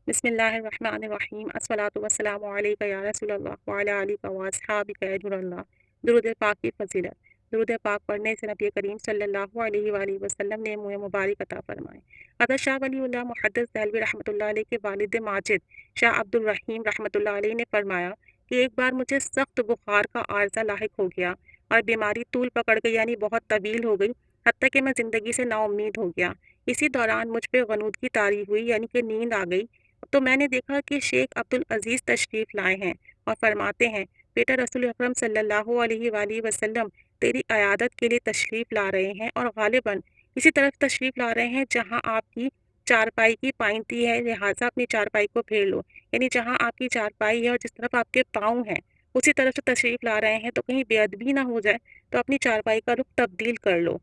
بسم اللہ الرحمن الرحیم الصلاۃ والسلام علیک یا رسول اللہ وعلی آلک و اصحابک اجر اللہ۔ درود پاک کی فضیلت۔ درود پاک پڑھنے سے نبی کریم صلی اللہ علیہ وآلہ وسلم نے منہ مبارک عطا فرمائے۔ حضرت شاہ ولی اللہ محدث دہلوی رحمۃ اللہ علیہ کے والد ماجد شاہ عبد الرحیم رحمۃ اللہ علیہ نے فرمایا کہ ایک بار مجھے سخت بخار کا عارضہ لاحق ہو گیا اور بیماری طول پکڑ گئی، یعنی بہت طویل ہو گئی، حتیٰ کہ میں زندگی سے نا امید ہو گیا۔ اسی دوران مجھ پہ غنودگی طاری ہوئی، یعنی کہ نیند آ گئی، تو میں نے دیکھا کہ شیخ عبدالعزیز تشریف لائے ہیں اور فرماتے ہیں، بیٹا رسول اکرم صلی اللہ علیہ وآلہ وسلم تیری عیادت کے لیے تشریف لا رہے ہیں، اور غالباً اسی طرف تشریف لا رہے ہیں جہاں آپ کی چارپائی کی پائنتی ہے، لہٰذا اپنی چارپائی کو پھیر لو۔ یعنی جہاں آپ کی چارپائی ہے اور جس طرف آپ کے پاؤں ہیں اسی طرف سے تشریف لا رہے ہیں، تو کہیں بے ادبی نہ ہو جائے، تو اپنی چارپائی کا رخ تبدیل کر لو۔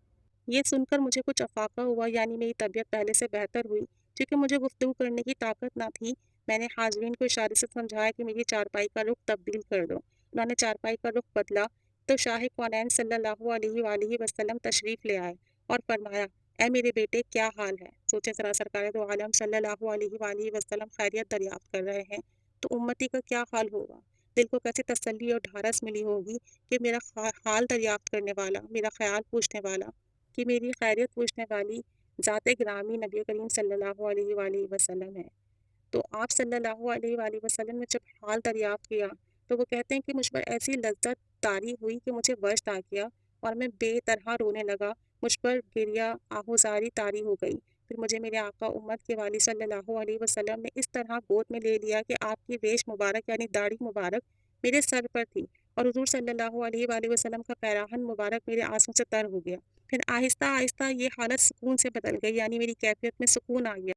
یہ سن کر مجھے کچھ افاقہ ہوا، یعنی میری طبیعت پہلے سے بہتر ہوئی۔ چونکہ مجھے گفتگو کرنے کی طاقت نہ تھی، میں نے حاضرین کو اشارے سے سمجھایا کہ میری چارپائی کا رخ تبدیل کر دو۔ انہوں نے چارپائی کا رخ بدلا تو شاہ کونین صلی اللہ علیہ وآلہ وسلم تشریف لے آئے اور فرمایا، اے میرے بیٹے، کیا حال ہے؟ سوچیں ذرا، سرکار دو عالم صلی اللہ علیہ وآلہ وسلم خیریت دریافت کر رہے ہیں تو امتی کا کیا حال ہوگا؟ دل کو کیسی تسلی اور ڈھارس ملی ہوگی کہ میرا حال دریافت کرنے والا، میرا خیال پوچھنے والا، کہ میری خیریت پوچھنے والی ذات گرامی نبی کریم صلی اللہ علیہ وآلہ وسلم ہے۔ تو آپ صلی اللہ علیہ وآلہ وسلم نے جب حال دریافت کیا تو وہ کہتے ہیں کہ مجھ پر ایسی لذت طاری ہوئی کہ مجھے وجد آ گیا اور میں بے طرح رونے لگا، مجھ پر گریہ آہوزاری طاری ہو گئی۔ پھر مجھے میرے آقا امت کے والی صلی اللہ علیہ وسلم نے اس طرح گود میں لے لیا کہ آپ کی ریش مبارک یعنی داڑھی مبارک میرے سر پر تھی، اور حضور صلی اللہ علیہ وآلہ وسلم کا پیراہن مبارک میرے آنسوں سے تر ہو گیا۔ پھر آہستہ آہستہ یہ حالت سکون سے بدل گئی، یعنی میری کیفیت میں سکون آ گیا۔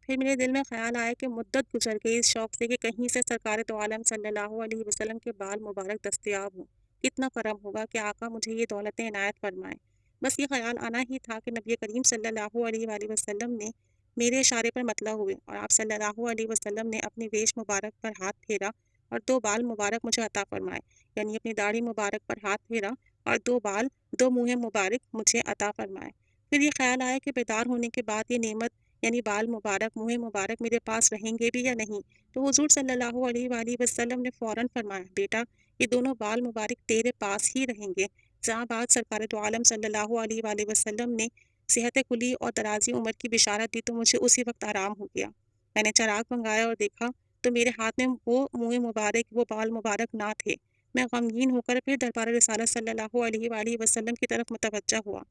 پھر میرے دل میں خیال آیا کہ مدت گزر گئی اس شوق سے کہ کہیں سے سرکار تو عالم صلی اللہ علیہ وسلم کے بال مبارک دستیاب ہوں۔ کتنا کرم ہوگا کہ آقا مجھے یہ دولتیں عنایت فرمائیں۔ بس یہ خیال آنا ہی تھا کہ نبی کریم صلی اللہ علیہ وآلہ وسلم نے میرے اشارے پر مطلع ہوئے، اور آپ صلی اللہ علیہ وسلم نے اپنی ریش مبارک پر ہاتھ پھیرا اور دو بال مبارک مجھے عطا فرمائے، یعنی اپنی داڑھی مبارک پر ہاتھ پھیرا اور دو منہ مبارک مجھے عطا فرمائے۔ پھر یہ خیال آیا کہ بیدار ہونے کے بعد یہ نعمت یعنی بال مبارک، منہ مبارک میرے پاس رہیں گے بھی یا نہیں؟ تو حضور صلی اللہ علیہ وآلہ وسلم نے فوراً فرمایا، بیٹا یہ دونوں بال مبارک تیرے پاس ہی رہیں گے۔ جہاں بعد سرکار دو عالم صلی اللہ علیہ وآلہ وسلم نے صحت کلی اور درازی عمر کی بشارت دی تو مجھے اسی وقت آرام ہو گیا۔ میں نے چراغ منگایا اور دیکھا تو میرے ہاتھ میں وہ منہ مبارک، وہ بال مبارک نہ تھے۔ میں غمگین ہو کر پھر دربار رسالت صلی اللہ علیہ وآلہ وسلم کی طرف متوجہ ہوا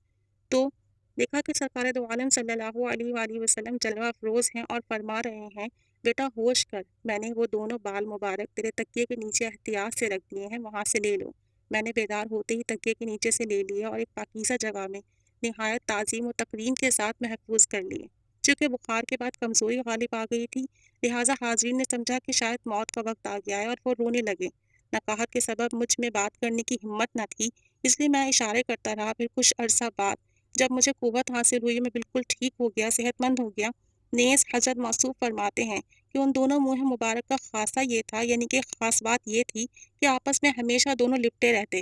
تو دیکھا کہ سرکار دو عالم صلی اللہ علیہ وآلہ وسلم جلوہ افروز ہیں اور فرما رہے ہیں، بیٹا ہوش کر، میں نے وہ دونوں بال مبارک تیرے تکیے کے نیچے احتیاط سے رکھ دیے ہیں، وہاں سے لے لو۔ میں نے بیدار ہوتے ہی تکیے کے نیچے سے لے لیے اور ایک پاکیزہ جگہ میں نہایت تعظیم و تکریم کے ساتھ محفوظ کر لیے۔ چونکہ بخار کے بعد کمزوری غالب آ گئی تھی، لہٰذا حاضرین نے سمجھا کہ شاید موت کا وقت آ گیا ہے اور وہ رونے لگے۔ نقاہت کے سبب مجھ میں بات کرنے کی ہمت نہ تھی، اس لیے میں اشارے کرتا رہا۔ پھر کچھ عرصہ بعد جب مجھے قوت حاصل ہوئی، میں بالکل ٹھیک ہو گیا، صحت مند ہو گیا۔ نیز حضرت موصوف فرماتے ہیں کہ ان دونوں منہ مبارک کا خاصہ یہ تھا، یعنی کہ خاص بات یہ تھی کہ آپس میں ہمیشہ دونوں لپٹے رہتے،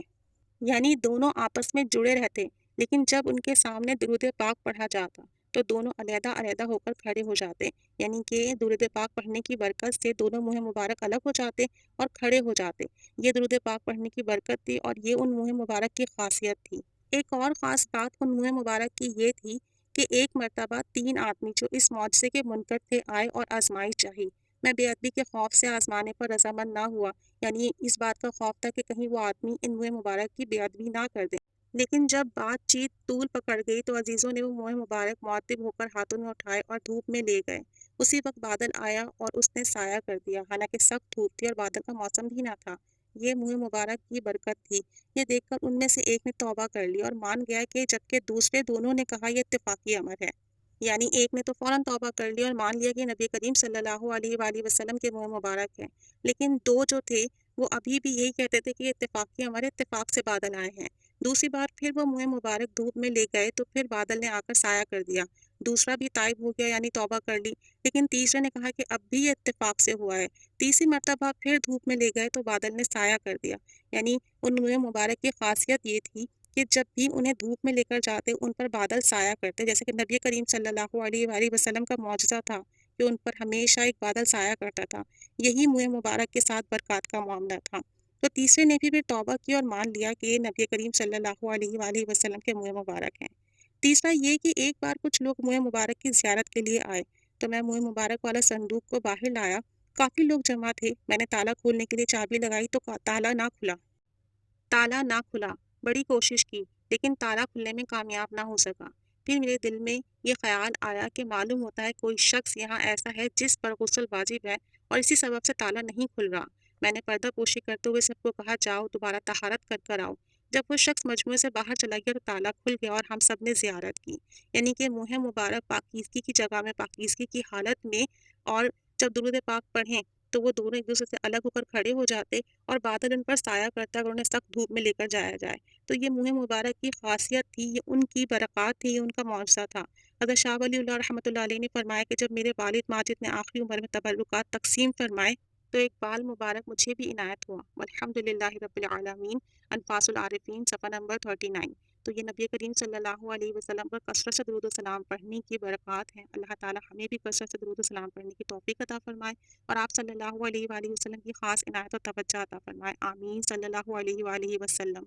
یعنی دونوں آپس میں جڑے رہتے، لیکن جب ان کے سامنے درود پاک پڑھا جاتا تو دونوں علیحدہ علیحدہ ہو کر کھڑے ہو جاتے، یعنی کہ درود پاک پڑھنے کی برکت سے دونوں منہ مبارک الگ ہو جاتے اور کھڑے ہو جاتے۔ یہ درود پاک پڑھنے کی برکت تھی اور یہ ان منہ مبارک کی خاصیت تھی۔ ایک اور خاص بات ان منہ مبارک کی یہ تھی کہ ایک مرتبہ 3 آدمی جو اس معجزے کے منکر تھے آئے اور آزمائش چاہی۔ میں بے ادبی کے خوف سے آزمانے پر رضامند نہ ہوا، یعنی اس بات کا خوف تھا کہ کہیں وہ آدمی ان منہ مبارک کی بے ادبی نہ کر دیں۔ لیکن جب بات چیت طول پکڑ گئی تو عزیزوں نے وہ منہ مبارک معطب ہو کر ہاتھوں میں اٹھائے اور دھوپ میں لے گئے۔ اسی وقت بادل آیا اور اس نے سایہ کر دیا، حالانکہ سخت دھوپ تھی اور بادل کا موسم بھی نہ تھا۔ یہ منہ مبارک کی برکت تھی۔ یہ دیکھ کر ان میں سے ایک نے توبہ کر لی اور مان گیا کہ جبکہ دوسرے دونوں نے کہا یہ اتفاقی امر ہے، یعنی ایک نے تو فوراً توبہ کر لی اور مان لیا کہ نبی کریم صلی اللہ علیہ وآلہ وسلم کے منہ مبارک ہے، لیکن دو جو تھے وہ ابھی بھی یہی کہتے تھے کہ یہ اتفاقی امر ہے، اتفاق سے بادل آئے ہیں۔ دوسری بار پھر وہ منہ مبارک دھوپ میں لے گئے تو پھر بادل نے آ کر سایہ کر دیا۔ دوسرا بھی تائب ہو گیا، یعنی توبہ کر لی، لیکن تیسرے نے کہا کہ اب بھی یہ اتفاق سے ہوا ہے۔ تیسری مرتبہ پھر دھوپ میں لے گئے تو بادل نے سایہ کر دیا، یعنی ان منہ مبارک کی خاصیت یہ تھی کہ جب بھی انہیں دھوپ میں لے کر جاتے ان پر بادل سایہ کرتے، جیسے کہ نبی کریم صلی اللہ علیہ وآلہ وسلم کا معجزہ تھا کہ ان پر ہمیشہ ایک بادل سایہ کرتا تھا۔ یہی منہ مبارک کے ساتھ برکات کا معاملہ تھا۔ تو تیسرے نے بھی پھر توبہ کی اور مان لیا کہ یہ نبی کریم صلی اللہ علیہ وآلہ وسلم کے منہ مبارک ہیں۔ تیسرا یہ کہ ایک بار کچھ لوگ منہ مبارک کی زیارت کے لیے آئے تو میں منہ مبارک والا صندوق کو باہر لایا۔ کافی لوگ جمع تھے، میں نے تالا کھولنے کے لیے چابی لگائی تو تالا نہ کھلا۔ بڑی کوشش کی لیکن تالا کھلنے میں کامیاب نہ ہو سکا۔ پھر میرے دل میں یہ خیال آیا کہ معلوم ہوتا ہے کوئی شخص یہاں ایسا ہے جس پر غسل واجب ہے اور اسی سبب سے تالا نہیں کھل رہا۔ میں نے پردہ پوشی کرتے ہوئے سب کو کہا جاؤ دوبارہ طہارت کر آؤ۔ جب وہ شخص مجموعے سے باہر چلا گیا تو تالا کھل گیا اور ہم سب نے زیارت کی، یعنی کہ منہ مبارک پاکیزگی کی جگہ میں پاکیزگی کی حالت میں، اور جب درود پاک پڑھیں تو وہ دونوں ایک دوسرے سے الگ ہو کر کھڑے ہو جاتے اور بادل ان پر سایہ کرتا اگر انہیں سخت دھوپ میں لے کر جایا جائے۔ تو یہ منہ مبارک کی خاصیت تھی، یہ ان کی برکات تھی، یہ ان کا معجزہ تھا۔ حضرت شاہ ولی اللہ رحمۃ اللہ علیہ نے فرمایا کہ جب میرے والد ماجد نے آخری عمر میں تبرکات تقسیم فرمائے تو ایک بال مبارک مجھے بھی عنایت ہوا۔ الحمد للہ رب العالمین۔ انفاس العارفین صفحہ نمبر 39۔ تو یہ نبی کریم صلی اللہ علیہ وسلم پر کثرت سے درود و سلام پڑھنے کی برکات ہیں۔ اللہ تعالی ہمیں بھی کثرت سے درود و سلام پڑھنے کی توفیق عطا فرمائے اور آپ صلی اللہ علیہ وآلہ وسلم کی خاص عنایت اور توجہ عطا فرمائے۔ آمین صلی اللہ علیہ وآلہ وسلم۔